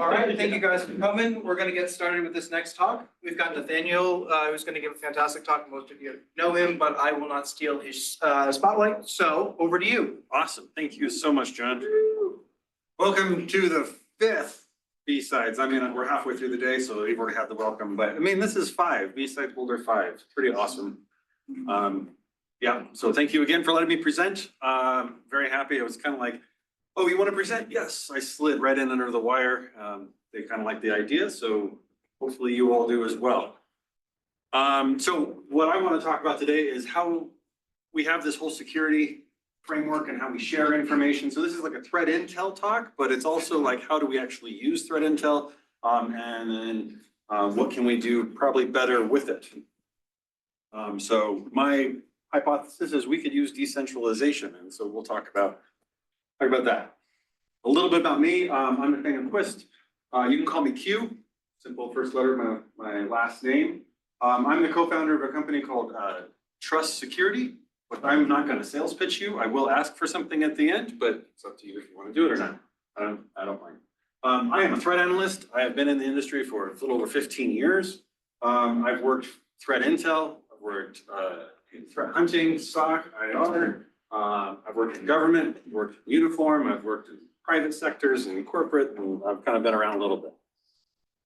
All right, thank you guys for coming. We're going to get started with this next talk. We've got Nathaniel, who's going to give a fantastic talk. Most of you know him, but I will not steal his spotlight. So over to you. Awesome. Thank you so much, John. Welcome to the 5th B-Sides. I mean, we're halfway through the day, so we've already had the welcome, but I mean, this is 5, BSidesBoulder 5. Pretty awesome. Yeah, so thank you again for letting me present. Very happy. I was kind of like, oh, you want to present? Yes, I slid right in under the wire. They kind of like the idea, so hopefully you all do as well. So what I want to talk about today is how we have this whole security framework and how we share information. So this is like a threat intel talk, but it's also like, how do we actually use threat intel? And then what can we do probably better with it? So my hypothesis is we could use decentralization. And so we'll talk about that. A little bit about me. I'm Nathaniel Quist. You can call me Q, simple first letter of my last name. I'm the co-founder of a company called Trust Security, but I'm not going to sales pitch you. I will ask for something at the end, but it's up to you if you want to do it or not. I don't mind. I am a threat analyst. I have been in the industry for a little over 15 years. I've worked threat intel. I've worked in threat hunting, SOC, IR. I've worked in government, I've worked in uniform, I've worked in private sectors and corporate, and I've kind of been around a little bit.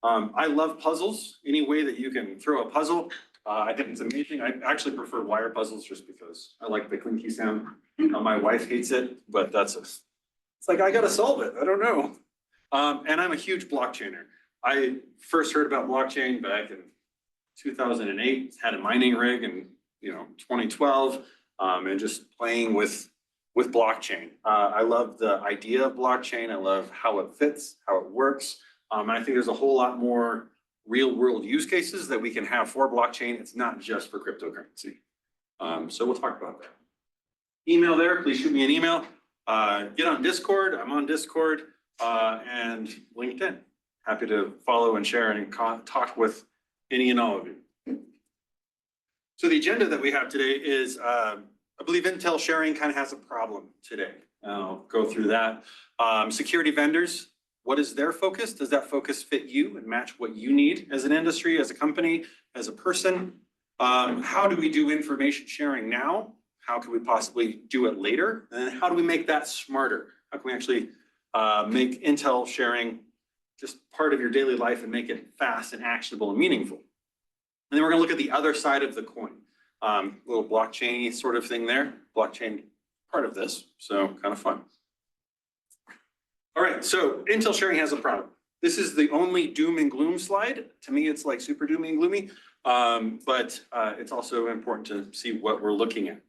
I love puzzles. Any way that you can throw a puzzle, I think it's amazing. I actually prefer wire puzzles just because I like the clinky sound. My wife hates it, but it's like, I gotta solve it. I don't know. And I'm a huge blockchainer. I first heard about blockchain back in 2008, had a mining rig in 2012. And just playing with blockchain. I love the idea of blockchain. I love how it fits, how it works. And I think there's a whole lot more real world use cases that we can have for blockchain. It's not just for cryptocurrency. So we'll talk about that. Email there, please shoot me an email. Get on Discord, I'm on Discord, and LinkedIn. Happy to follow and share and talk with any and all of you. So the agenda that we have today is, I believe intel sharing kind of has a problem today. I'll go through that. Security vendors, what is their focus? Does that focus fit you and match what you need as an industry, as a company, as a person? How do we do information sharing now? How can we possibly do it later? And then how do we make that smarter? How can we actually make intel sharing just part of your daily life and make it fast and actionable and meaningful? And then we're going to look at the other side of the coin, little blockchain-y sort of thing there. Blockchain part of this, so kind of fun. All right, so intel sharing has a problem. This is the only doom and gloom slide. To me, it's like super doomy and gloomy, but it's also important to see what we're looking at.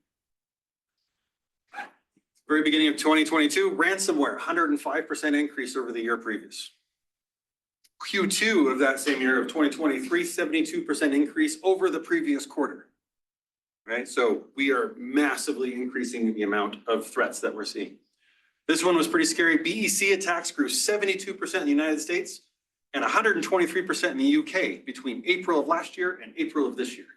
Very beginning of 2022, ransomware, 105% increase over the year previous. Q2 of that same year of 2023, 72% increase over the previous quarter. Right, so we are massively increasing the amount of threats that we're seeing. This one was pretty scary. BEC attacks grew 72% in the United States and 123% in the UK between April of last year and April of this year.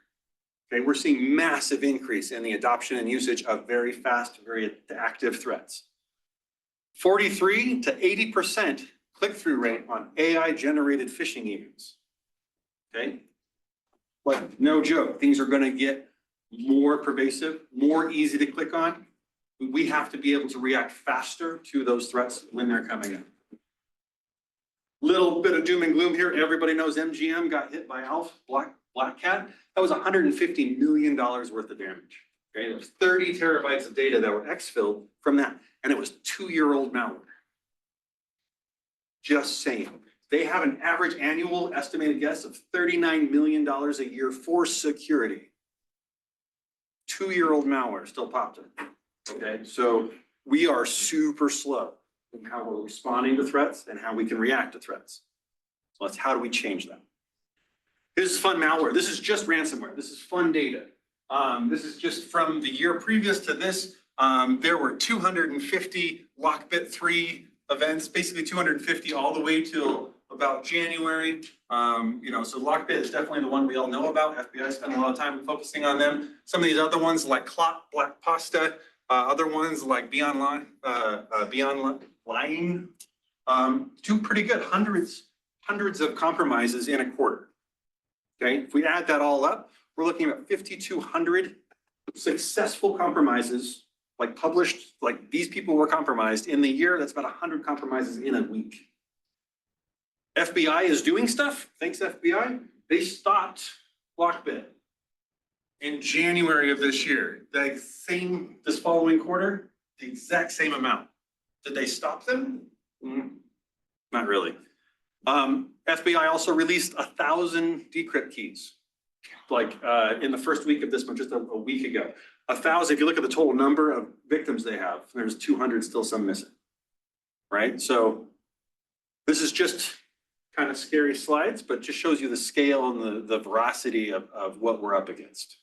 Okay, we're seeing massive increase in the adoption and usage of very fast, very active threats. 43 to 80% click-through rate on AI-generated phishing emails. Okay, like no joke, things are going to get more pervasive, more easy to click on. We have to be able to react faster to those threats when they're coming in. Little bit of doom and gloom here. Everybody knows MGM got hit by Black Cat. That was $150 million worth of damage. Okay, there was 30 terabytes of data that were exfilled from that, and it was 2-year-old malware. Just saying. They have an average annual estimated guess of $39 million a year for security. 2-year-old malware still popped in. Okay, so we are super slow in how we're responding to threats and how we can react to threats. So that's how do we change that? This is fun malware. This is just ransomware. This is fun data. This is just from the year previous to this. There were 250 Lockbit 3 events, basically 250 all the way till about January. So Lockbit is definitely the one we all know about. FBI spent a lot of time focusing on them. Some of these other ones like Clot, Black Pasta, other ones like Be Online, do pretty good, hundreds of compromises in a quarter. Okay, if we add that all up, we're looking at 5,200 successful compromises, like published, like these people were compromised in the year. That's about 100 compromises in a week. FBI is doing stuff. Thanks, FBI. They stopped Lockbit in January of this year. This following quarter, the exact same amount. Did they stop them? Not really. FBI also released 1,000 decrypt keys, like in the first week of this month, just a week ago. 1,000, if you look at the total number of victims they have, there's 200, still some missing, right? So this is just kind of scary slides, but just shows you the scale and the veracity of what we're up against.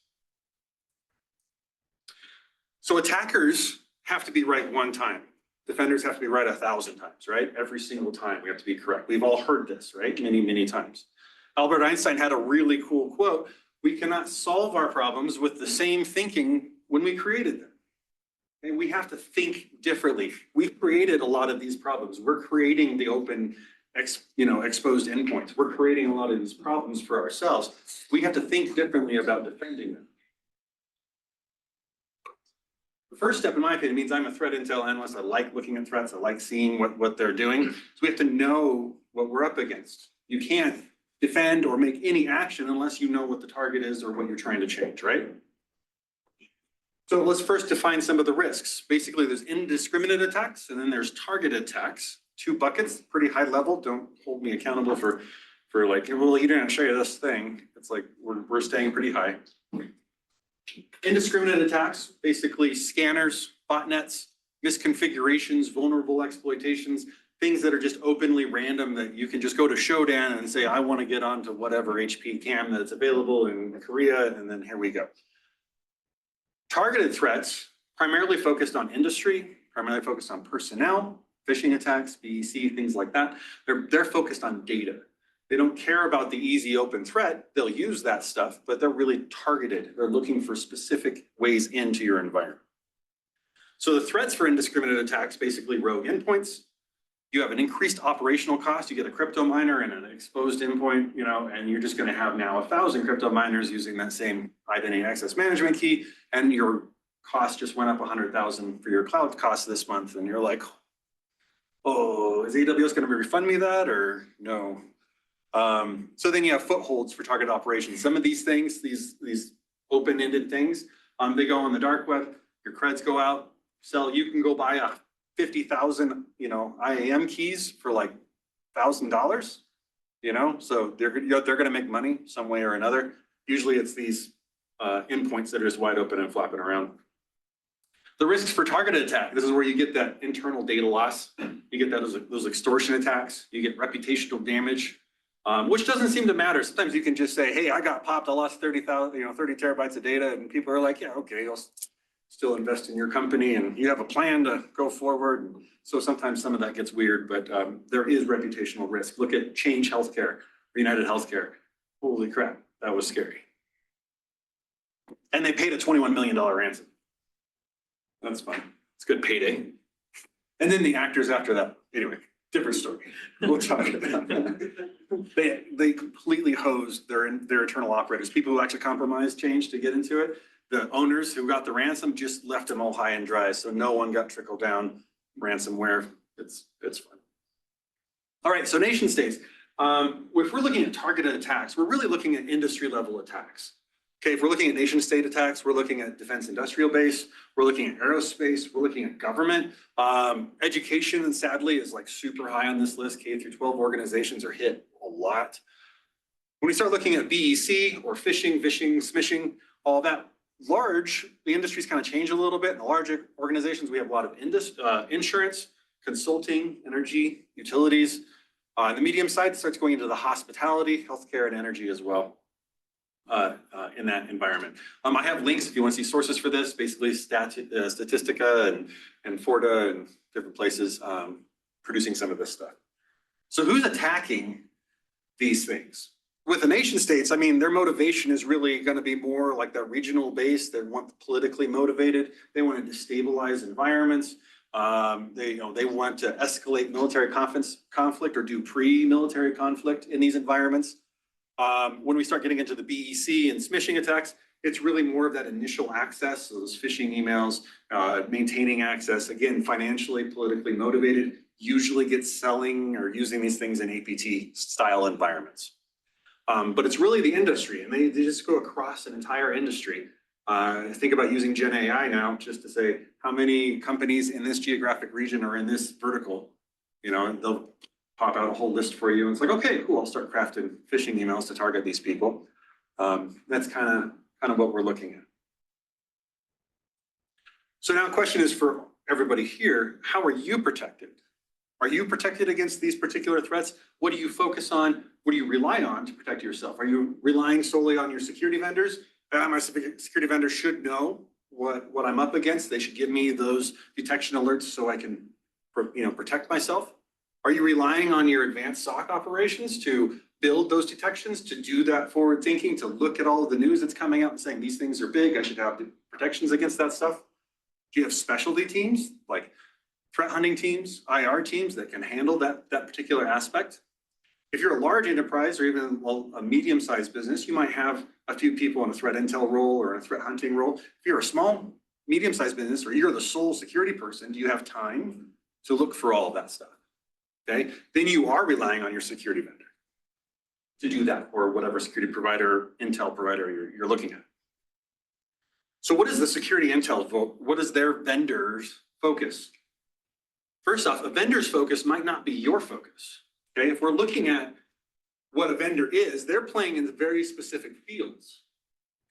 So attackers have to be right one time. Defenders have to be right 1,000 times, right? Every single time we have to be correct. We've all heard this, right? Many times. Albert Einstein had a really cool quote. We cannot solve our problems with the same thinking when we created them. And we have to think differently. We've created a lot of these problems. We're creating the open, exposed endpoints. We're creating a lot of these problems for ourselves. We have to think differently about defending them. The first step, in my opinion, means I'm a threat intel analyst. I like looking at threats. I like seeing what they're doing. So we have to know what we're up against. You can't defend or make any action unless you know what the target is or what you're trying to change, right? So let's first define some of the risks. Basically, there's indiscriminate attacks, and then there's targeted attacks. 2 buckets, pretty high level. Don't hold me accountable for like, well, you didn't show you this thing. It's like we're staying pretty high. Indiscriminate attacks, basically scanners, botnets, misconfigurations, vulnerable exploitations, things that are just openly random that you can just go to Shodan and say, I want to get onto whatever HP cam that's available in Korea, and then here we go. Targeted threats, primarily focused on industry, primarily focused on personnel, phishing attacks, BEC, things like that. They're focused on data. They don't care about the easy open threat. They'll use that stuff, but they're really targeted. They're looking for specific ways into your environment. So the threats for indiscriminate attacks, basically rogue endpoints. You have an increased operational cost. You get a crypto miner and an exposed endpoint, and you're just going to have now 1,000 crypto miners using that same identity and access management key, and your cost just went up 100,000 for your cloud costs this month, and you're like, oh, is AWS going to refund me that or no? So then you have footholds for target operations. Some of these things, these open-ended things, they go on the dark web. Your creds go out, you can go buy a 50,000, IAM keys for like $1,000, so they're going to make money some way or another. Usually it's these endpoints that are just wide open and flapping around. The risks for targeted attack, this is where you get that internal data loss. You get those extortion attacks. You get reputational damage. Which doesn't seem to matter. Sometimes you can just say, hey, I got popped, I lost 30 terabytes of data, and people are like, yeah, okay, I'll still invest in your company, and you have a plan to go forward. And so sometimes some of that gets weird, but there is reputational risk. Look at Change Healthcare, United Healthcare. Holy crap, that was scary. And they paid a $21 million ransom. That's fun. It's good payday. And then the actors after that. Anyway. Different story. We'll talk about that. They completely hosed their internal operators. People who actually compromised Change to get into it. The owners who got the ransom just left them all high and dry. So no one got trickled down ransomware. It's fun. All right, so nation states. If we're looking at targeted attacks, we're really looking at industry level attacks. Okay, if we're looking at nation state attacks, we're looking at defense industrial base, we're looking at aerospace, we're looking at government. Education, and sadly, is like super high on this list. K through 12 organizations are hit a lot. When we start looking at BEC or phishing, smishing, all that, the industries kind of change a little bit. In the larger organizations, we have a lot of insurance, consulting, energy, utilities. On the medium side, it starts going into the hospitality, healthcare, and energy as well. In that environment. I have links if you want to see sources for this, basically Statistica and Forta and different places producing some of this stuff. So who's attacking these things? With the nation states, their motivation is really going to be more like that regional base. They want politically motivated. They want to destabilize environments. They want to escalate military conflict or do pre-military conflict in these environments. When we start getting into the BEC and smishing attacks, it's really more of that initial access, so those phishing emails, maintaining access, again, financially, politically motivated, usually gets selling or using these things in APT style environments. But it's really the industry, and they just go across an entire industry. Think about using Gen AI now, just to say how many companies in this geographic region are in this vertical. They'll pop out a whole list for you. And it's like, okay, cool, I'll start crafting phishing emails to target these people. That's kind of what we're looking at. So now the question is for everybody here, how are you protected? Are you protected against these particular threats? What do you focus on? What do you rely on to protect yourself? Are you relying solely on your security vendors? My security vendor should know what I'm up against. They should give me those detection alerts so I can protect myself. Are you relying on your advanced SOC operations to build those detections, to do that forward thinking, to look at all of the news that's coming out and saying these things are big, I should have protections against that stuff? Do you have specialty teams like threat hunting teams, IR teams that can handle that particular aspect? If you're a large enterprise or even a medium-sized business, you might have a few people in a threat intel role or a threat hunting role. If you're a small, medium-sized business or you're the sole security person, do you have time to look for all of that stuff? Okay, then you are relying on your security vendor to do that, or whatever security provider, intel provider you're looking at. So what is the security intel vote? What is their vendor's focus? First off, a vendor's focus might not be your focus. Okay, if we're looking at what a vendor is, they're playing in the very specific fields.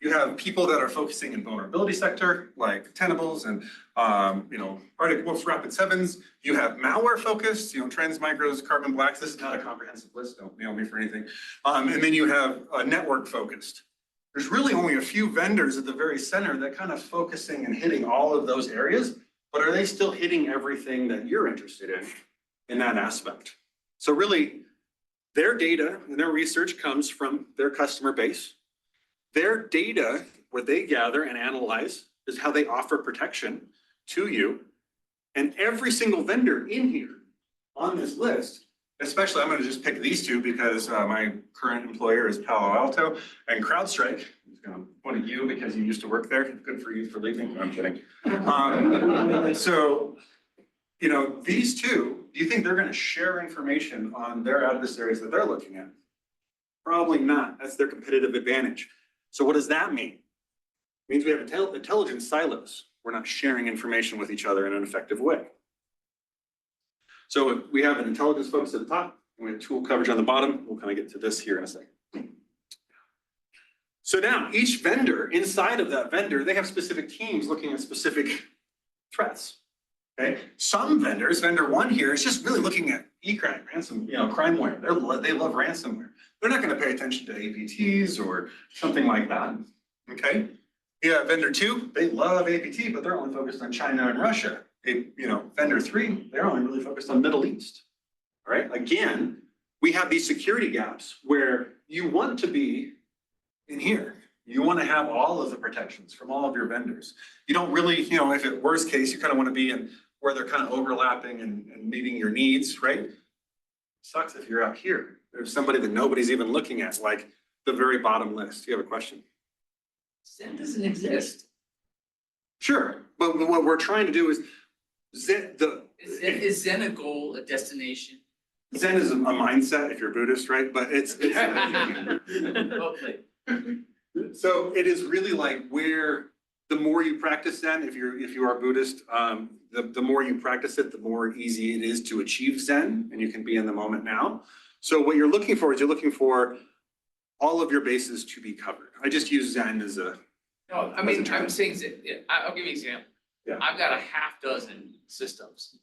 You have people that are focusing in vulnerability sector, like Tenables and Arctic Wolf's Rapid Sevens. You have malware focused, Transmicro's Carbon Blacks. This is not a comprehensive list, don't nail me for anything. And then you have network focused. There's really only a few vendors at the very center that kind of focusing and hitting all of those areas, but are they still hitting everything that you're interested in that aspect? So really, their data and their research comes from their customer base. Their data, what they gather and analyze, is how they offer protection to you. And every single vendor in here on this list, especially I'm going to just pick these two because my current employer is Palo Alto and CrowdStrike. I'm just going to point at you because you used to work there. Good for you for leaving. I'm kidding. So, these two, do you think they're going to share information on their adversaries that they're looking at? Probably not. That's their competitive advantage. So what does that mean? It means we have intelligence silos. We're not sharing information with each other in an effective way. So we have an intelligence focus at the top, and we have tool coverage on the bottom. We'll kind of get to this here in a second. So now each vendor, inside of that vendor, they have specific teams looking at specific threats. Okay, some vendors, vendor one here is just really looking at e-crime, crimeware. They love ransomware. They're not going to pay attention to APTs or something like that. Okay, yeah, vendor two, they love APT, but they're only focused on China and Russia. Vendor three, they're only really focused on Middle East. All right, again, we have these security gaps where you want to be in here. You want to have all of the protections from all of your vendors. You don't really, if at worst case, you kind of want to be in where they're kind of overlapping and meeting your needs, right? Sucks if you're out here. There's somebody that nobody's even looking at, like the very bottom list. Do you have a question? Zen doesn't exist. Sure, but what we're trying to do is Is Zen a goal, a destination? Zen is a mindset if you're Buddhist, right? But it's Okay. so it is really like where the more you practice Zen, if you are Buddhist, the more you practice it, the more easy it is to achieve Zen, and you can be in the moment now. So what you're looking for is all of your bases to be covered. I just use Zen as a. No, I'm saying Zen. I'll give you an example. Yeah. I've got a half dozen systems,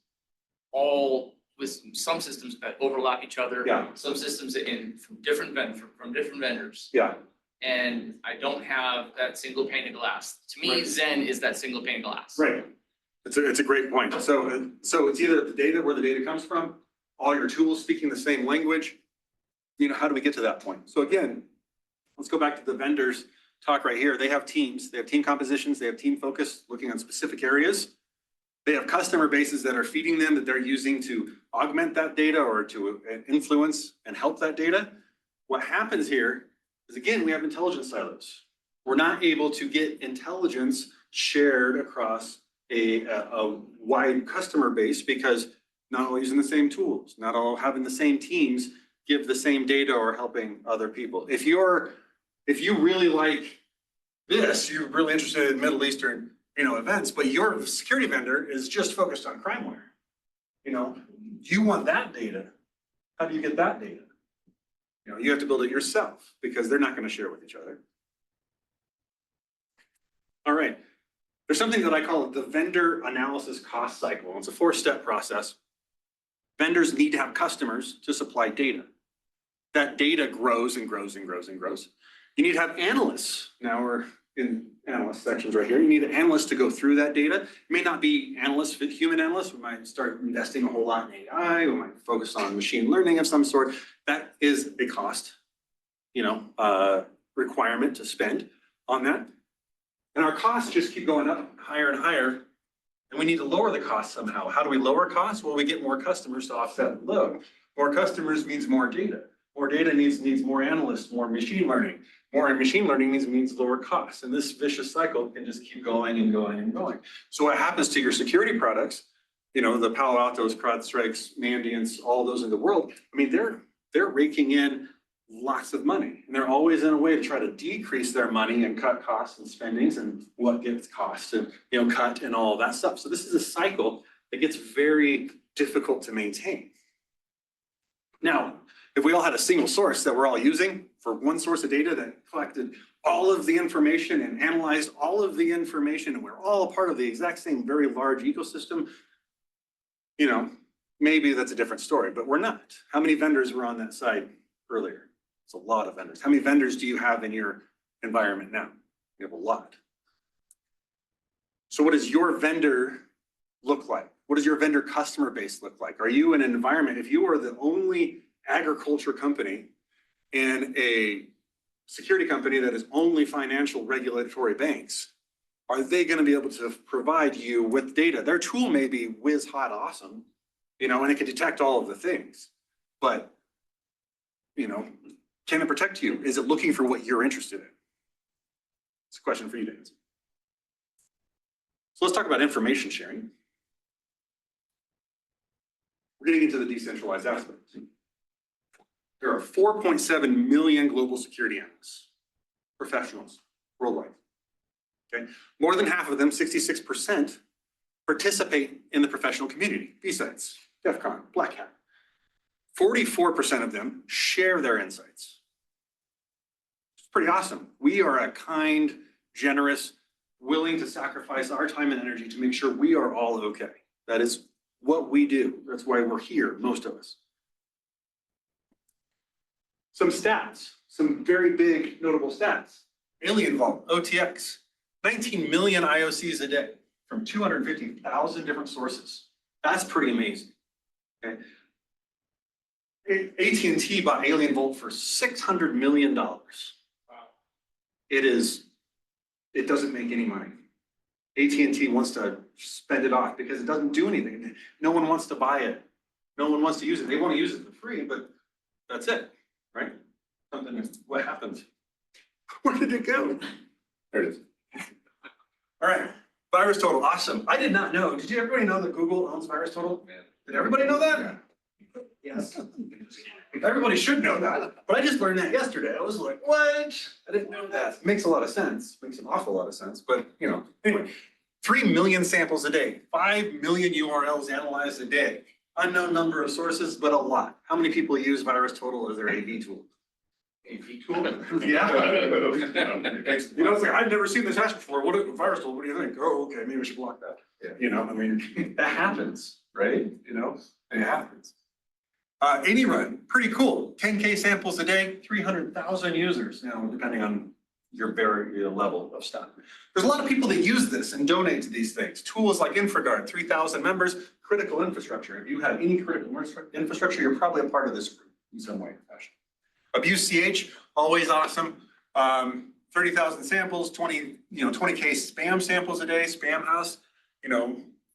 all with some systems that overlap each other. Yeah. Some systems from different vendors. Yeah. And I don't have that single pane of glass. To me, Right. Zen is that single pane of glass. Right. It's a great point. So it's either the data, where the data comes from, all your tools speaking the same language. How do we get to that point? So again, let's go back to the vendors talk right here. They have teams, they have team compositions, they have team focus looking on specific areas. They have customer bases that are feeding them that they're using to augment that data or to influence and help that data. What happens here is, again, we have intelligence silos. We're not able to get intelligence shared across a wide customer base because not all using the same tools, not all having the same teams give the same data or helping other people. If you really like this, you're really interested in Middle Eastern, events, but your security vendor is just focused on crimeware. You want that data. How do you get that data? You have to build it yourself because they're not going to share it with each other. All right. There's something that I call the vendor analysis cost cycle. It's a 4-step process. Vendors need to have customers to supply data. That data grows and grows and grows and grows. You need to have analysts. Now we're in analyst sections right here. You need analysts to go through that data. It may not be analysts, but human analysts. We might start investing a whole lot in AI. We might focus on machine learning of some sort. That is a cost, requirement to spend on that. And our costs just keep going up higher and higher. And we need to lower the cost somehow. How do we lower costs? Well, we get more customers to offset the load. More customers means more data. More data needs more analysts, more machine learning. More machine learning means lower costs. And this vicious cycle can just keep going and going and going. So what happens to your security products, the Palo Altos, CrowdStrikes, Mandiants, all those in the world, they're raking in lots of money. And they're always in a way to try to decrease their money and cut costs and spendings and what gets costs and cut and all of that stuff. So this is a cycle that gets very difficult to maintain. Now, if we all had a single source that we're all using for one source of data that collected all of the information and analyzed all of the information, and we're all a part of the exact same very large ecosystem, maybe that's a different story, but we're not. How many vendors were on that side earlier? It's a lot of vendors. How many vendors do you have in your environment now? You have a lot. So what does your vendor look like? What does your vendor customer base look like? Are you in an environment, if you are the only agriculture company in a security company that is only financial regulatory banks, are they going to be able to provide you with data? Their tool may be whiz hot awesome, and it can detect all of the things, but, can it protect you? Is it looking for what you're interested in? It's a question for you to answer. So let's talk about information sharing. We're getting into the decentralized aspect. There are 4.7 million global security analysts, professionals worldwide. Okay, more than half of them, 66%, participate in the professional community. BSides, DEF CON, Black Hat. 44% of them share their insights. It's pretty awesome. We are a kind, generous, willing to sacrifice our time and energy to make sure we are all okay. That is what we do. That's why we're here, most of us. Some stats, some very big notable stats. Alien Vault, OTX, 19 million IOCs a day from 250,000 different sources. That's pretty amazing. Okay. AT&T bought Alien Vault for $600 million. Wow. It doesn't make any money. AT&T wants to spend it off because it doesn't do anything. No one wants to buy it. No one wants to use it. They want to use it for free, but that's it, right? What happened? Where did it go? There it is. All right, VirusTotal, awesome. I did not know. Did everybody know that Google owns VirusTotal? Did everybody know that? Yeah. Yes. Everybody should know that, but I just learned that yesterday. I was like, what? I didn't know that. It makes a lot of sense. Makes an awful lot of sense, but anyway, 3 million samples a day, 5 million URLs analyzed a day. Unknown number of sources, but a lot. How many people use VirusTotal as their AV tool? AV tool? Yeah. It's like, I've never seen this hash before. VirusTotal, what do you think? Oh, okay, maybe we should block that. Yeah. That happens, right? It happens. AnyRun, pretty cool. 10K samples a day, 300,000 users. Now, depending on your level of stuff. There's a lot of people that use this and donate to these things. Tools like InfraGard, 3,000 members, critical infrastructure. If you have any critical infrastructure, you're probably a part of this group in some way or fashion. AbuseCH, always awesome. 30,000 samples, 20K spam samples a day, Spam House,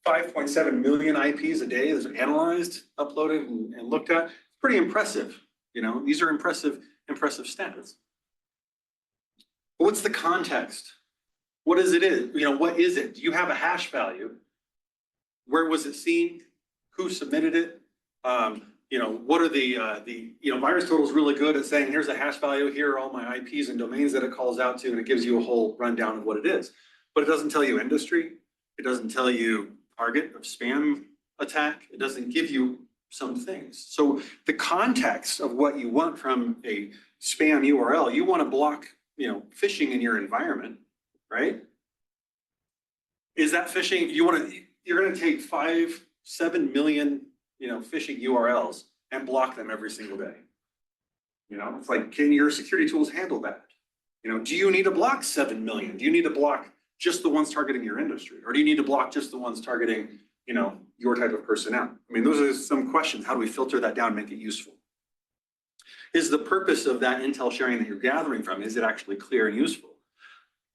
5.7 million IPs a day that's analyzed, uploaded, and looked at. Pretty impressive. You know, these are impressive stats. But what's the context? What is it? You know, what is it? Do you have a hash value? Where was it seen? Who submitted it? You know, what are the VirusTotal is really good at saying, here's a hash value, here are all my IPs and domains that it calls out to, and it gives you a whole rundown of what it is. But it doesn't tell you industry. It doesn't tell you target of spam attack. It doesn't give you some things. So the context of what you want from a spam URL, you want to block, you know, phishing in your environment, right? Is that phishing? You're going to take 7 million, you know, phishing URLs and block them every single day. You know, it's like, can your security tools handle that? You know, do you need to block 7 million? Do you need to block just the ones targeting your industry? Or do you need to block just the ones targeting, you know, your type of personnel? I mean, those are some questions. How do we filter that down and make it useful? Is the purpose of that intel sharing that you're gathering from, is it actually clear and useful?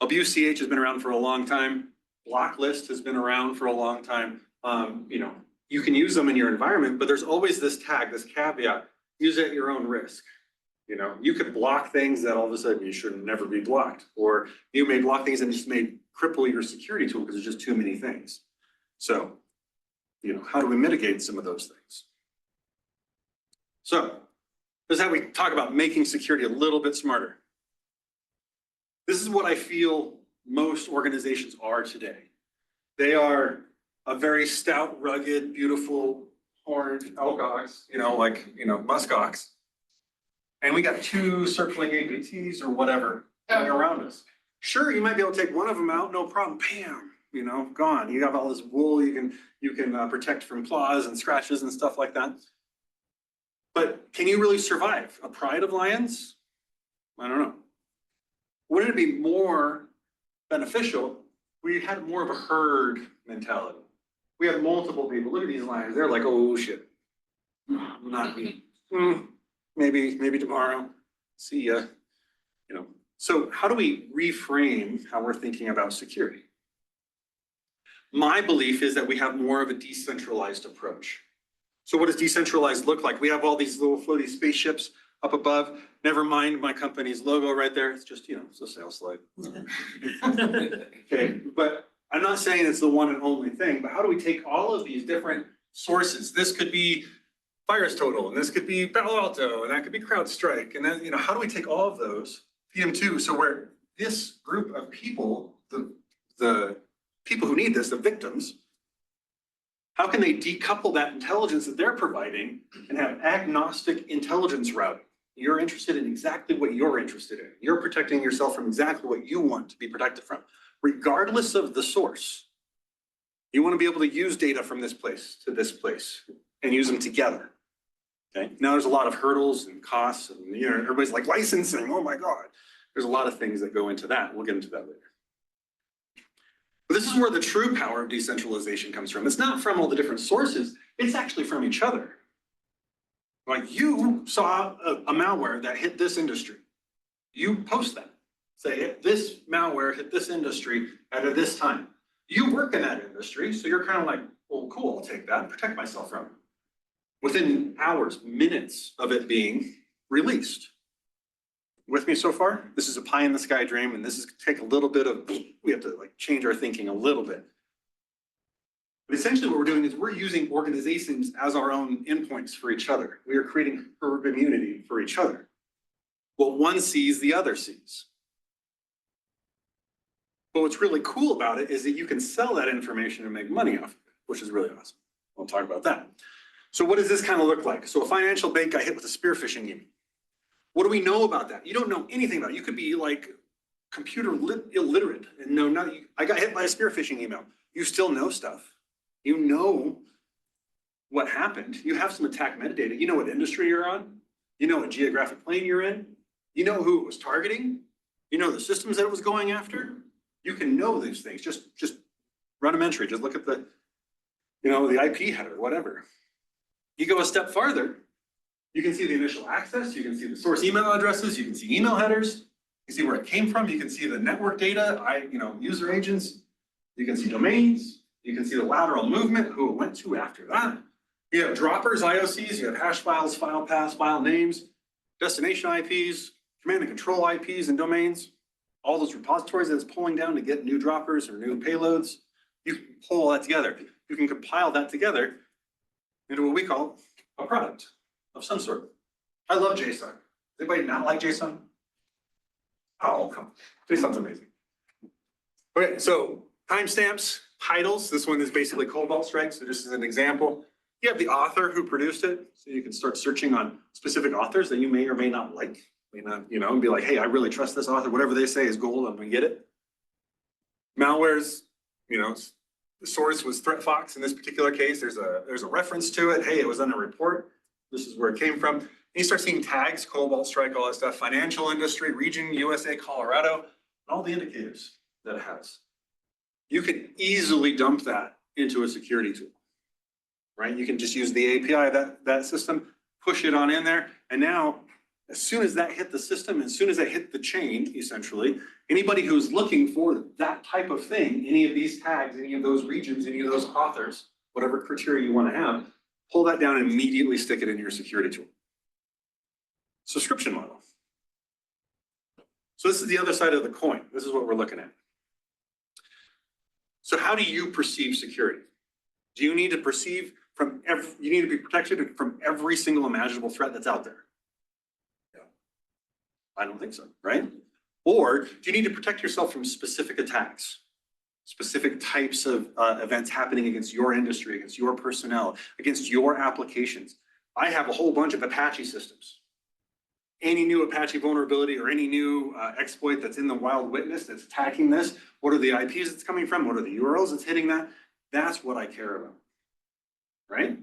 AbuseCH has been around for a long time. Blocklist has been around for a long time. You know, you can use them in your environment, but there's always this tag, this caveat, use it at your own risk. You know, you could block things that all of a sudden you should never be blocked, or you may block things and just may cripple your security tool because there's just too many things. So, you know, how do we mitigate some of those things? So, this is how we talk about making security a little bit smarter. This is what I feel most organizations are today. They are a very stout, rugged, beautiful, horned elk ox, you know, like, you know, musk ox. And we got two circling APTs or whatever going around us. Sure, you might be able to take one of them out, no problem, bam, you know, gone. You have all this wool you can protect from claws and scratches and stuff like that. But can you really survive a pride of lions? I don't know. Wouldn't it be more beneficial? We had more of a herd mentality. We have multiple people. Look at these lions. They're like, oh shit, not me. Maybe tomorrow. See ya. You know. So how do we reframe how we're thinking about security? My belief is that we have more of a decentralized approach. So what does decentralized look like? We have all these little floaty spaceships up above. Never mind my company's logo right there. It's just, you know, it's a sales slide. Okay, but I'm not saying it's the one and only thing, but how do we take all of these different sources? This could be VirusTotal, and this could be Palo Alto, and that could be CrowdStrike. And then, you know, how do we take all of those, feed them too, so where this group of people, the people who need this, the victims, how can they decouple that intelligence that they're providing and have agnostic intelligence routing? You're interested in exactly what you're interested in. You're protecting yourself from exactly what you want to be protected from, regardless of the source. You want to be able to use data from this place to this place and use them together. Okay. Now there's a lot of hurdles and costs, and you know, everybody's like licensing. Oh my God. There's a lot of things that go into that. We'll get into that later. But this is where the true power of decentralization comes from. It's not from all the different sources. It's actually from each other. Like you saw a malware that hit this industry. You post that. Say, this malware hit this industry at this time. You work in that industry, so you're kind of like, well, cool, I'll take that and protect myself from it. Within hours, minutes of it being released. With me so far? This is a pie in the sky dream, and this is take a little bit of, we have to like change our thinking a little bit. But essentially what we're doing is we're using organizations as our own endpoints for each other. We are creating herd immunity for each other. What one sees, the other sees. But what's really cool about it is that you can sell that information and make money off of it, which is really awesome. We'll talk about that. So what does this kind of look like? So a financial bank got hit with a spear phishing email. What do we know about that? You don't know anything about it. You could be like computer illiterate and know nothing. I got hit by a spear phishing email. You still know stuff. You know what happened. You have some attack metadata. You know what industry you're on. You know what geographic plane you're in. You know who it was targeting. You know the systems that it was going after. You can know these things. Just run them entry. Just look at the, you know, the IP header, whatever. You go a step farther. You can see the initial access. You can see the source email addresses. You can see email headers. You can see where it came from. You can see the network data. User agents. You can see domains. You can see the lateral movement, who it went to after that. You have droppers, IOCs, you have hash files, file paths, file names, destination IPs, command and control IPs and domains, all those repositories that it's pulling down to get new droppers or new payloads. You can pull all that together. You can compile that together into what we call a product of some sort. I love JSON. Anybody not like JSON? Oh, come on. JSON's amazing. Okay, so timestamps, titles. This one is basically Cobalt Strike. So just as an example, you have the author who produced it. So you can start searching on specific authors that you may or may not like. May not, and be like, hey, I really trust this author. Whatever they say is gold. I'm gonna get it. Malware's, the source was ThreatFox in this particular case. There's a reference to it. Hey, it was on a report. This is where it came from. And you start seeing tags, Cobalt Strike, all that stuff, financial industry, region, USA, Colorado, and all the indicators that it has. You can easily dump that into a security tool, right? You can just use the API of that system, push it on in there. And now, as soon as that hit the system, as soon as that hit the chain, essentially, anybody who's looking for that type of thing, any of these tags, any of those regions, any of those authors, whatever criteria you want to have, pull that down and immediately stick it in your security tool. Subscription model. So this is the other side of the coin. This is what we're looking at. So how do you perceive security? Do you need to perceive from you need to be protected from every single imaginable threat that's out there? I don't think so, right? Or do you need to protect yourself from specific attacks, specific types of events happening against your industry, against your personnel, against your applications? I have a whole bunch of Apache systems. Any new Apache vulnerability or any new exploit that's in the wild witness that's attacking this, what are the IPs it's coming from? What are the URLs that's hitting that? That's what I care about, right?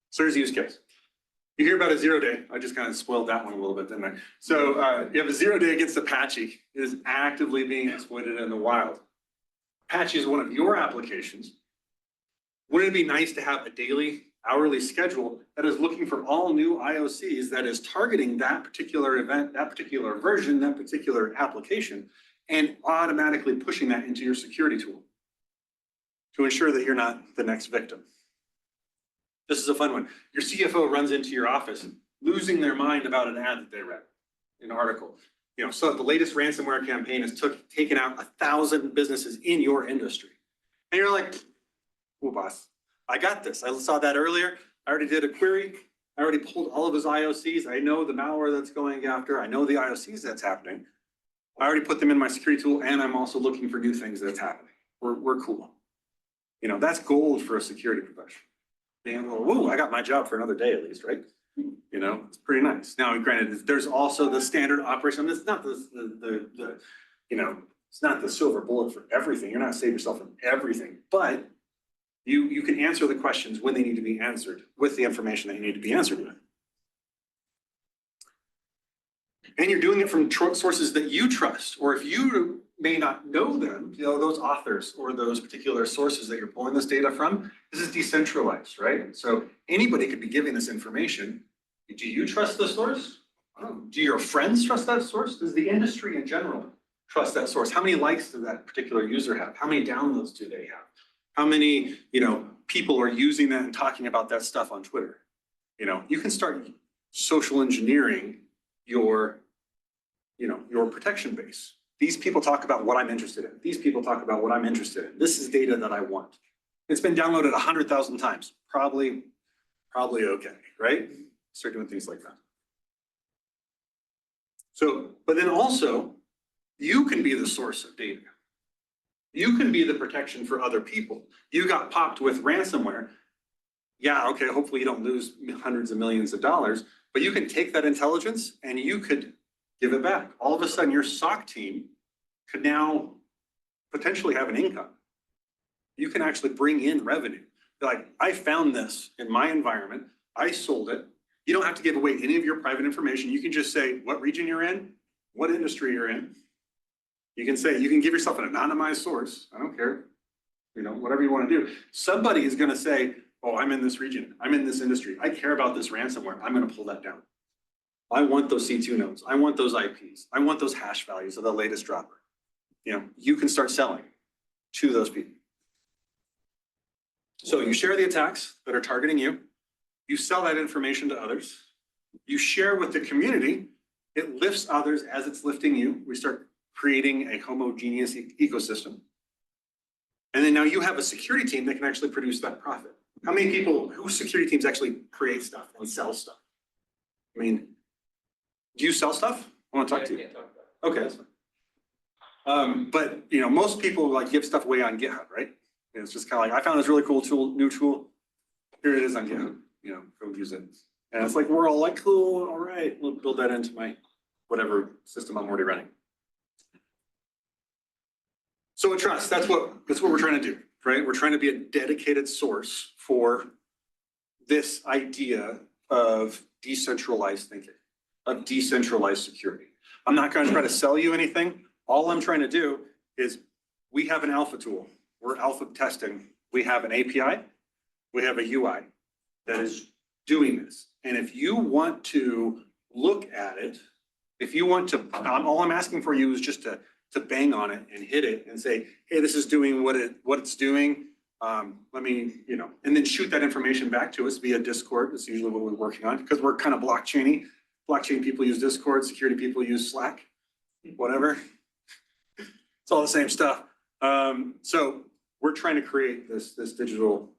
So here's a use case. You hear about a 0-day. I just kind of spoiled that one a little bit, didn't I? So you have a 0-day against Apache. It is actively being exploited in the wild. Apache is one of your applications. Wouldn't it be nice to have a daily, hourly schedule that is looking for all new IOCs that is targeting that particular event, that particular version, that particular application, and automatically pushing that into your security tool to ensure that you're not the next victim? This is a fun one. Your CFO runs into your office losing their mind about an ad that they read, an article. So the latest ransomware campaign has taken out 1,000 businesses in your industry. And you're like, oh, boss, I got this. I saw that earlier. I already did a query. I already pulled all of his IOCs. I know the malware that's going after. I know the IOCs that's happening. I already put them in my security tool, and I'm also looking for new things that's happening. We're cool. That's gold for a security professional. Whoa, I got my job for another day at least, right? It's pretty nice. Now, granted, there's also the standard operation. It's not it's not the silver bullet for everything. You're not saving yourself from everything, but you can answer the questions when they need to be answered with the information that you need to be answered with. And you're doing it from sources that you trust, or if you may not know them, those authors or those particular sources that you're pulling this data from, this is decentralized, right? So anybody could be giving this information. Do you trust the source? Do your friends trust that source? Does the industry in general trust that source? How many likes does that particular user have? How many downloads do they have? How many, people are using that and talking about that stuff on Twitter? You can start social engineering your protection base. These people talk about what I'm interested in. These people talk about what I'm interested in. This is data that I want. It's been downloaded 100,000 times. Probably okay, right? Start doing things like that. So, but then also, you can be the source of data. You can be the protection for other people. You got popped with ransomware. Yeah, okay, hopefully you don't lose hundreds of millions of dollars, but you can take that intelligence and you could give it back. All of a sudden, your SOC team could now potentially have an income. You can actually bring in revenue. Like, I found this in my environment. I sold it. You don't have to give away any of your private information. You can just say what region you're in, what industry you're in. You can say, you can give yourself an anonymized source. I don't care. Whatever you want to do. Somebody is going to say, oh, I'm in this region. I'm in this industry. I care about this ransomware. I'm going to pull that down. I want those C2 nodes. I want those IPs. I want those hash values of the latest dropper. You can start selling to those people. So you share the attacks that are targeting you. You sell that information to others. You share with the community. It lifts others as it's lifting you. We start creating a homogeneous ecosystem. And then now you have a security team that can actually produce that profit. How many people, whose security teams actually create stuff and sell stuff? I mean, do you sell stuff? I want to talk to you. Can't talk about Okay, that's fine. But you know, most people like give stuff away on GitHub, right? And it's just kind of like, I found this really cool tool, new tool. Here it is on GitHub, you know, go use it. And it's like, we're all like, cool, all right, we'll build that into my whatever system I'm already running. So a trust, that's what we're trying to do, right? We're trying to be a dedicated source for this idea of decentralized thinking, of decentralized security. I'm not going to try to sell you anything. All I'm trying to do is we have an alpha tool. We're alpha testing. We have an API. We have a UI that is doing this. And if you want to look at it, if you want to, all I'm asking for you is just to bang on it and hit it and say, hey, this is doing what it's doing. Let me, you know, and then shoot that information back to us via Discord. That's usually what we're working on because we're kind of blockchainy. Blockchain people use Discord, security people use Slack, whatever. It's all the same stuff. So we're trying to create this digital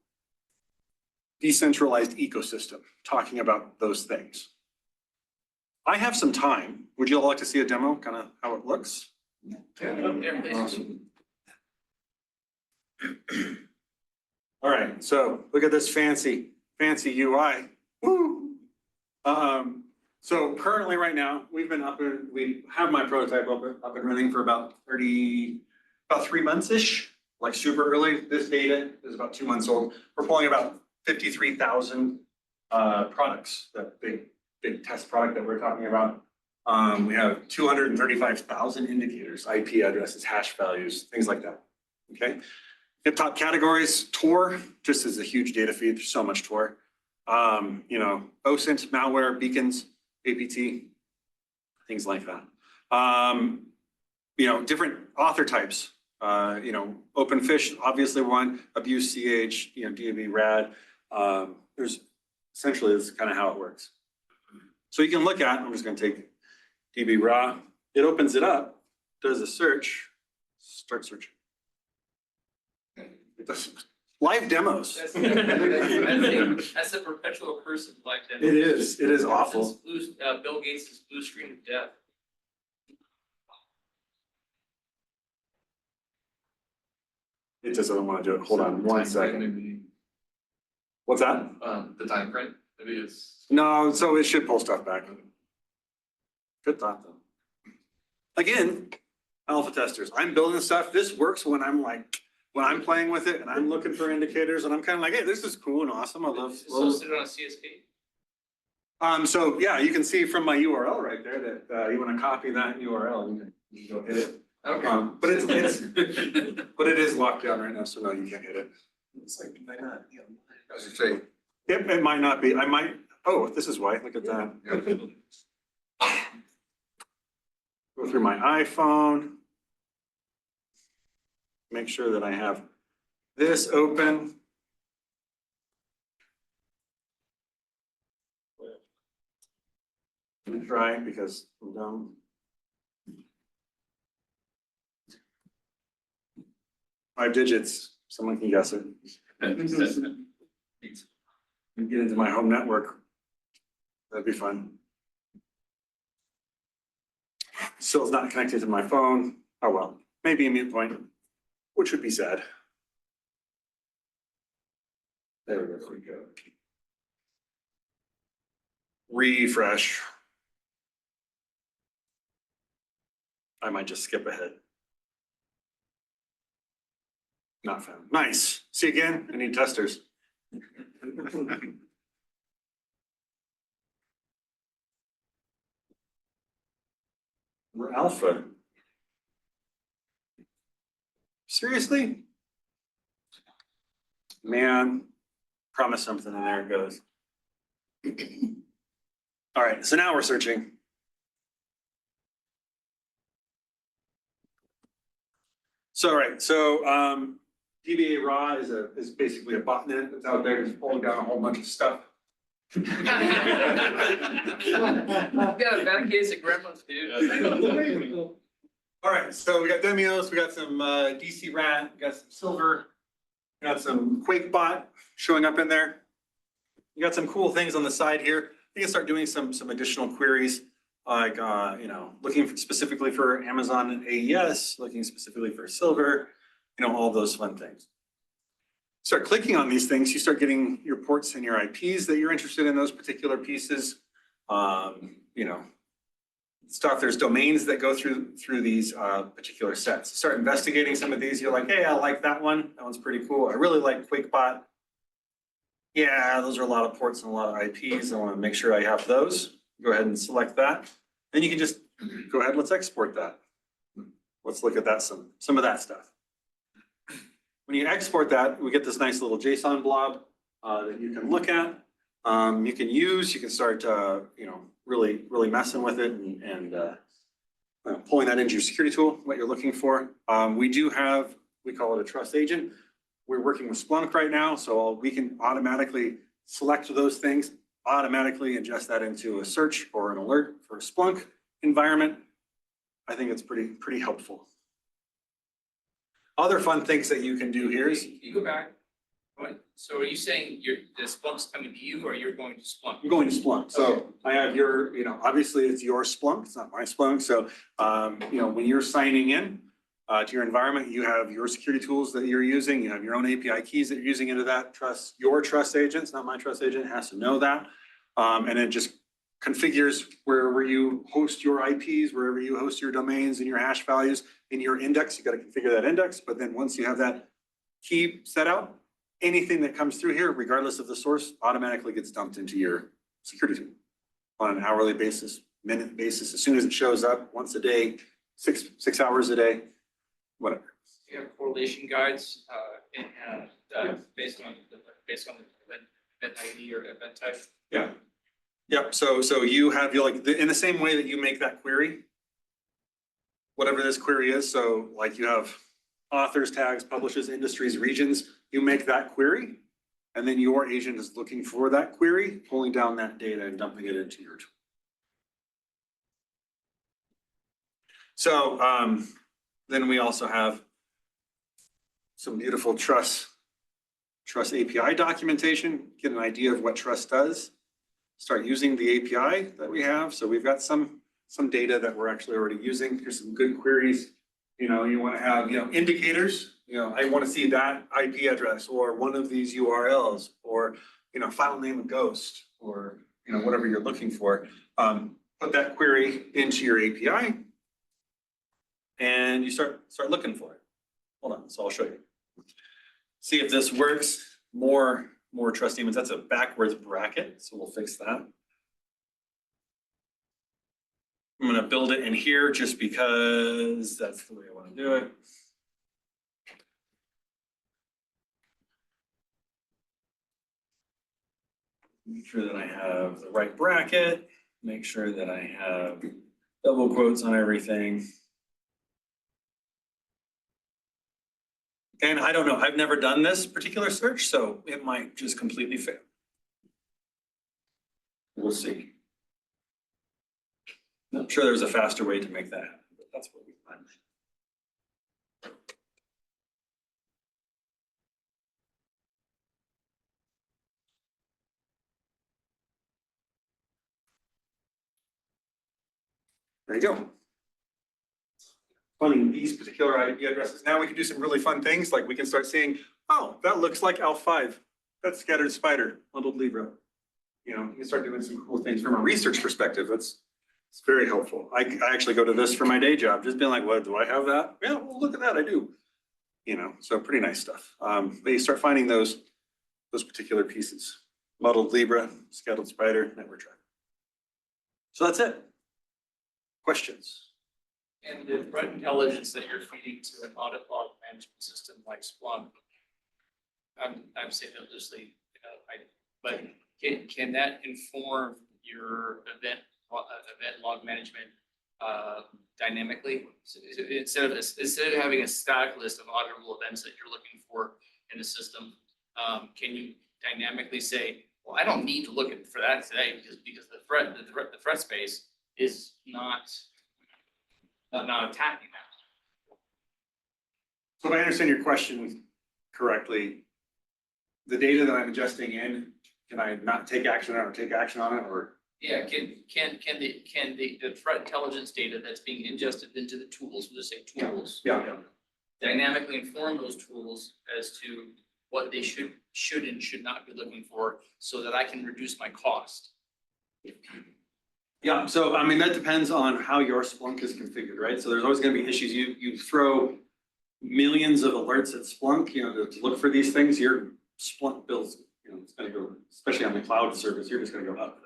decentralized ecosystem, talking about those things. I have some time. Would you all like to see a demo, kind of how it looks? it. All right, so look at this fancy UI. Woo! So currently right now, we have my prototype up and running for about 3 months-ish, like super early. This data is about 2 months old. We're pulling about 53,000 products, that big test product that we're talking about. We have 235,000 indicators, IP addresses, hash values, things like that. Okay. Hip top categories, Tor, just is a huge data feed. There's so much Tor. You know, OSINT, malware, beacons, APT, things like that. You know, different author types. You know, OpenFish, obviously one, abuse CH, you know, DAV, RAD. There's essentially, this is kind of how it works. So you can look at, I'm just going to take DB raw. It opens it up, does a search, start searching. It does live demos. That's a perpetual curse of life. It is awful. Bill Gates' blue screen of death. It just doesn't want to do it. Hold on one second. Maybe, What's that? the time frame, maybe it's. No, so it should pull stuff back. Good thought though. Again, alpha testers. I'm building stuff. This works when I'm playing with it and I'm looking for indicators and I'm kind of like, hey, this is cool and awesome. I love. It's hosted on a CSP. So yeah, you can see from my URL right there that you want to copy that URL, you can go hit it. Okay. But it is locked down right now, so no, you can't hit it. It's like, why not? As you say. It might not be. I might. Oh, this is why. Look at that. Go through my iPhone. Make sure that I have this open. Let me try because I'm dumb. Five digits. Someone can guess it. Get into my home network. That'd be fun. Still is not connected to my phone. Oh well, maybe a mute point, which would be sad. There we go. Refresh. I might just skip ahead. Not found. Nice. See again, I need testers. We're alpha. Seriously? Man, promise something and there it goes. All right, so now we're searching. So, all right, so DBA raw is basically a botnet that's out there just pulling down a whole bunch of stuff. I've got a bad case of grandma's, dude. All right, so we got Demios, we got some DC rat, we got some silver, we got some QuakeBot showing up in there. You got some cool things on the side here. You can start doing some additional queries, like looking specifically for Amazon AES, looking specifically for silver, all those fun things. Start clicking on these things, you start getting your ports and your IPs that you're interested in those particular pieces. Stuff, there's domains that go through these particular sets. Start investigating some of these, you're like, hey, I like that one. That one's pretty cool. I really like QuakeBot. Yeah, those are a lot of ports and a lot of IPs. I want to make sure I have those. Go ahead and select that. Then you can just go ahead, let's export that. Let's look at that, some of that stuff. When you export that, we get this nice little JSON blob that you can look at. You can start, really messing with it and pulling that into your security tool, what you're looking for. We call it a trust agent. We're working with Splunk right now, so we can automatically select those things, automatically ingest that into a search or an alert for a Splunk environment. I think it's pretty helpful. Other fun things that you can do here is. Can you go back? So are you saying the Splunk's coming to you or you're going to Splunk? I'm going to Splunk. So I have your, obviously it's your Splunk, it's not my Splunk. So, when you're signing in to your environment, you have your security tools that you're using. You have your own API keys that you're using into that trust. Your trust agents, not my trust agent, has to know that. And it just configures wherever you host your IPs, wherever you host your domains and your hash values in your index. You got to configure that index. But then once you have that key set out, anything that comes through here, regardless of the source, automatically gets dumped into your security tool on an hourly basis, minute basis, as soon as it shows up, once a day, six hours a day, whatever. You have correlation guides based on the event ID or event type. Yeah. Yep. So you have in the same way that you make that query, whatever this query is. So like you have authors, tags, publishers, industries, regions, you make that query, and then your agent is looking for that query, pulling down that data and dumping it into your tool. So then we also have some beautiful trust API documentation, get an idea of what trust does, start using the API that we have. So we've got some data that we're actually already using. Here's some good queries. You want to have, indicators. I want to see that IP address or one of these URLs or, file name of ghost or, whatever you're looking for. Put that query into your API and you start looking for it. Hold on, so I'll show you. See if this works. More trust demons. That's a backwards bracket, so we'll fix that. I'm going to build it in here just because that's the way I want to do it. Make sure that I have the right bracket. Make sure that I have double quotes on everything. And I don't know, I've never done this particular search, so it might just completely fail. We'll see. I'm sure there's a faster way to make that happen, but that's what we find. There you go. Finding these particular IP addresses. Now we can do some really fun things, like we can start seeing, oh, that looks like ALF5. That's scattered spider, bundled Libra. You can start doing some cool things from a research perspective. It's very helpful. I actually go to this for my day job, just being like, what, do I have that? Yeah, well, look at that, I do. So pretty nice stuff. But you start finding those particular pieces. Muddled Libra, scattered spider, network track. So that's it. Questions? And the threat intelligence that you're feeding to an audit log management system like Splunk, I'm saying it loosely, but can that inform your event log management dynamically. So instead of having a static list of auditable events that you're looking for in the system, can you dynamically say, well, I don't need to look for that today because the threat space is not attacking that. So if I understand your question correctly, the data that I'm ingesting in, can I not take action on it or take action on it, or? Yeah, can the threat intelligence data that's being ingested into the tools, we'll just say tools. Yeah. Dynamically inform those tools as to what they should and should not be looking for so that I can reduce my cost. Yeah, so I mean, that depends on how your Splunk is configured, right? So there's always gonna be issues. You throw millions of alerts at Splunk, to look for these things, your Splunk bills, it's gonna go, especially on the cloud service, you're just gonna go up.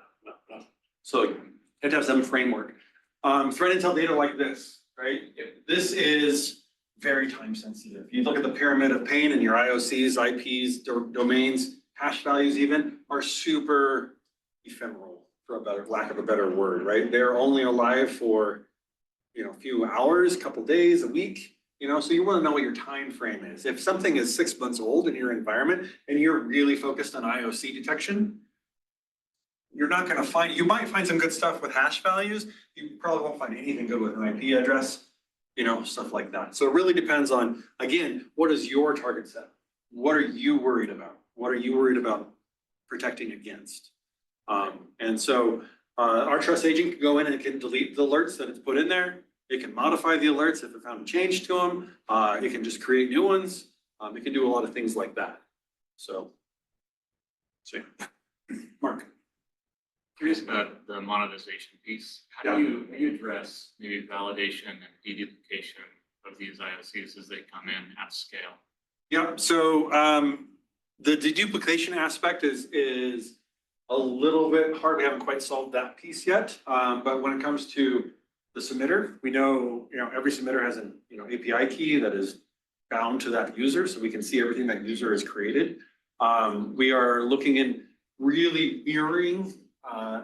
So you have to have some framework. Threat intel data like this, right? This is very time sensitive. You look at the pyramid of pain and your IOCs, IPs, domains, hash values even are super ephemeral, for lack of a better word, right? They're only alive for, a few hours, couple days, a week, so you want to know what your time frame is. If something is 6 months old in your environment and you're really focused on IOC detection, you're not going to find, you might find some good stuff with hash values. You probably won't find anything good with an IP address, stuff like that. So it really depends on, again, what is your target set? What are you worried about? What are you worried about protecting against? And so our trust agent can go in and it can delete the alerts that it's put in there. It can modify the alerts if it found a change to them. It can just create new ones. It can do a lot of things like that. So yeah. Mark. Curious about the monetization piece. How do you address maybe validation and deduplication of these IOCs as they come in at scale? Yeah, so the deduplication aspect is a little bit hard. We haven't quite solved that piece yet. But when it comes to the submitter, we know, every submitter has an API key that is bound to that user, so we can see everything that user has created. We are looking in really mirroring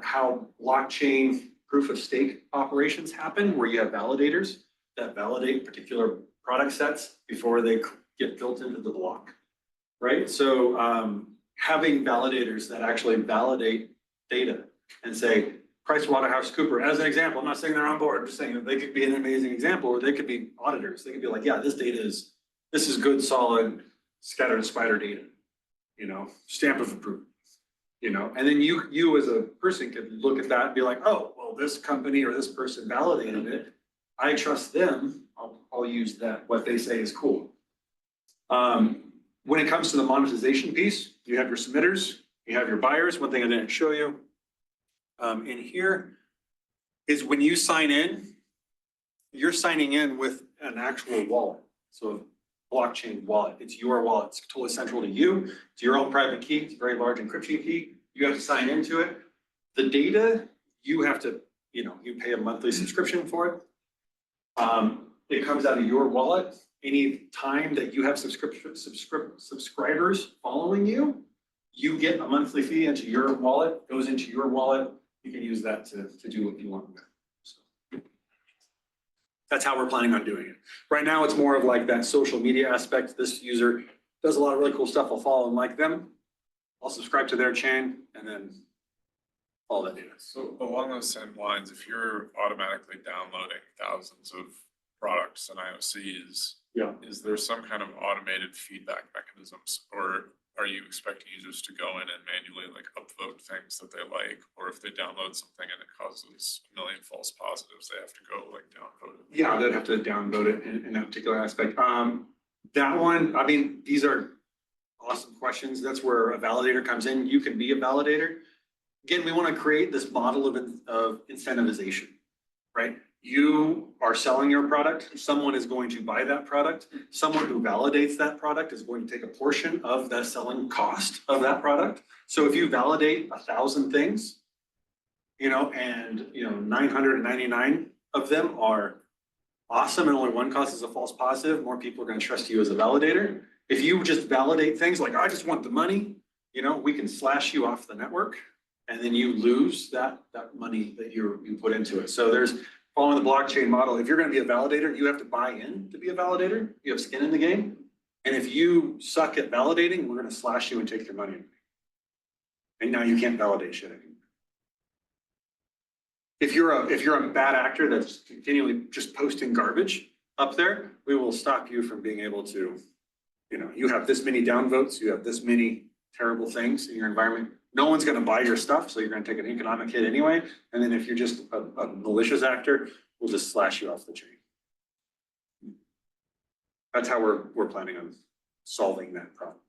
how blockchain proof of stake operations happen, where you have validators that validate particular product sets before they get built into the block, right? So having validators that actually validate data and say, PricewaterhouseCoopers, as an example, I'm not saying they're on board, I'm just saying that they could be an amazing example, or they could be auditors. They could be like, yeah, this is good, solid, scattered spider data, stamp of approval. And then you as a person could look at that and be like, oh, well, this company or this person validated it. I trust them. I'll use that. What they say is cool. When it comes to the monetization piece, you have your submitters, you have your buyers. One thing I didn't show you in here is when you sign in, you're signing in with an actual wallet. So blockchain wallet. It's your wallet. It's totally central to you. It's your own private key. It's a very large encryption key. You have to sign into it. The data, you have to, you pay a monthly subscription for it. It comes out of your wallet. Any time that you have subscribers following you, you get a monthly fee into your wallet, goes into your wallet. You can use that to do what you want with. That's how we're planning on doing it. Right now, it's more of like that social media aspect. This user does a lot of really cool stuff. I'll follow and like them. I'll subscribe to their chain and then follow that data. So along those same lines, if you're automatically downloading thousands of products and IOCs, is there some kind of automated feedback mechanisms, or are you expecting users to go in and manually upvote things that they like, or if they download something and it causes a million false positives, they have to go downvote it? Yeah, they'd have to downvote it in that particular aspect. That one, I mean, these are awesome questions. That's where a validator comes in. You can be a validator. Again, we want to create this model of incentivization, right? You are selling your product. Someone is going to buy that product. Someone who validates that product is going to take a portion of that selling cost of that product. So if you validate 1,000 things, and 999 of them are awesome and only one causes a false positive, more people are going to trust you as a validator. If you just validate things like, I just want the money, we can slash you off the network and then you lose that money that you put into it. So there's following the blockchain model, if you're gonna be a validator, you have to buy in to be a validator. You have skin in the game. And if you suck at validating, we're gonna slash you and take your money. And now you can't validate shit anymore. If you're a bad actor that's continually just posting garbage up there, we will stop you from being able to, you have this many downvotes, you have this many terrible things in your environment. No one's gonna buy your stuff, so you're gonna take an economic hit anyway. And then if you're just a malicious actor, we'll just slash you off the chain. That's how we're planning on solving that problem.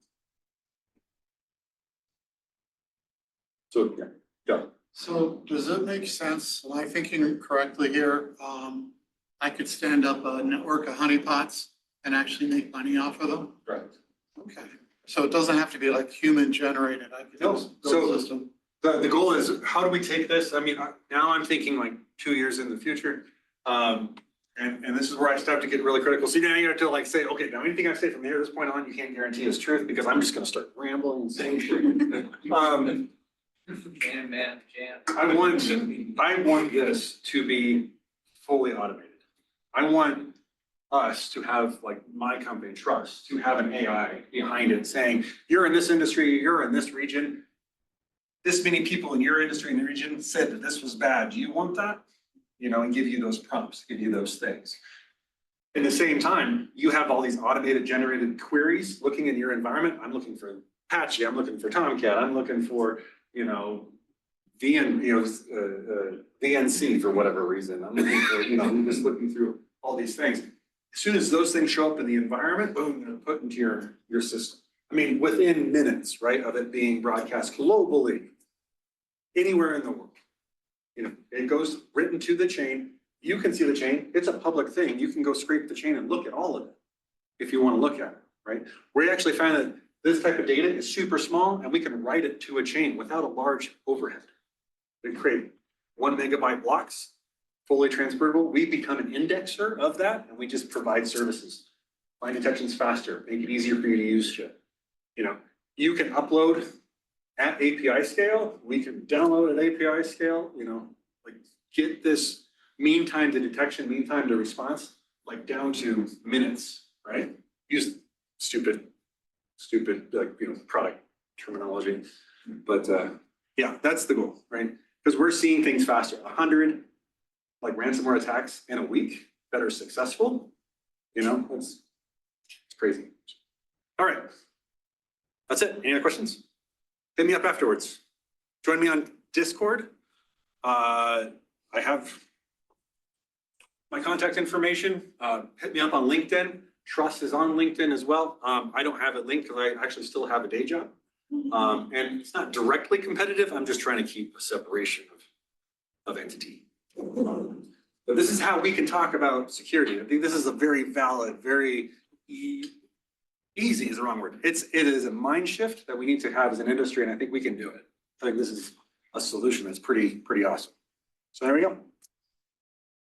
So, yeah, go. So does it make sense, am I thinking correctly here? I could stand up a network of honeypots and actually make money off of them? Correct. Okay, so it doesn't have to be like human generated, I could No, just so- build a system. The goal is, how do we take this? I mean, now I'm thinking like 2 years in the future. And this is where I start to get really critical. So now you have to like say, okay, now anything I say from here, this point on, you can't guarantee is truth because I'm just gonna start rambling and saying shit. Jam. I want this to be fully automated. I want us to have, like my company, Trust, to have an AI behind it saying, you're in this industry, you're in this region. This many people in your industry and the region said that this was bad. Do you want that? And give you those prompts, give you those things. At the same time, you have all these automated generated queries looking in your environment. I'm looking for Apache, I'm looking for Tomcat, I'm looking for, VNC for whatever reason. I'm looking for, I'm just looking through all these things. As soon as those things show up in the environment, boom, they're put into your system. I mean, within minutes, right, of it being broadcast globally, anywhere in the world. It goes written to the chain. You can see the chain. It's a public thing. You can go scrape the chain and look at all of it if you want to look at it, right? We actually found that this type of data is super small and we can write it to a chain without a large overhead. We create 1 megabyte blocks, fully transferable. We become an indexer of that and we just provide services. Line detection's faster, make it easier for you to use shit. You can upload at API scale, we can download at API scale, like get this mean time to detection, mean time to response, like down to minutes, right? Use stupid, like, product terminology. But yeah, that's the goal, right? Because we're seeing things faster. 100 like ransomware attacks in a week that are successful, it's crazy. All right. That's it. Any other questions? Hit me up afterwards. Join me on Discord. I have my contact information. Hit me up on LinkedIn. Trust is on LinkedIn as well. I don't have it linked because I actually still have a day job. And it's not directly competitive. I'm just trying to keep a separation of entity. But this is how we can talk about security. I think this is a very valid, very easy is the wrong word. It is a mind shift that we need to have as an industry, and I think we can do it. I think this is a solution that's pretty awesome. So there we go.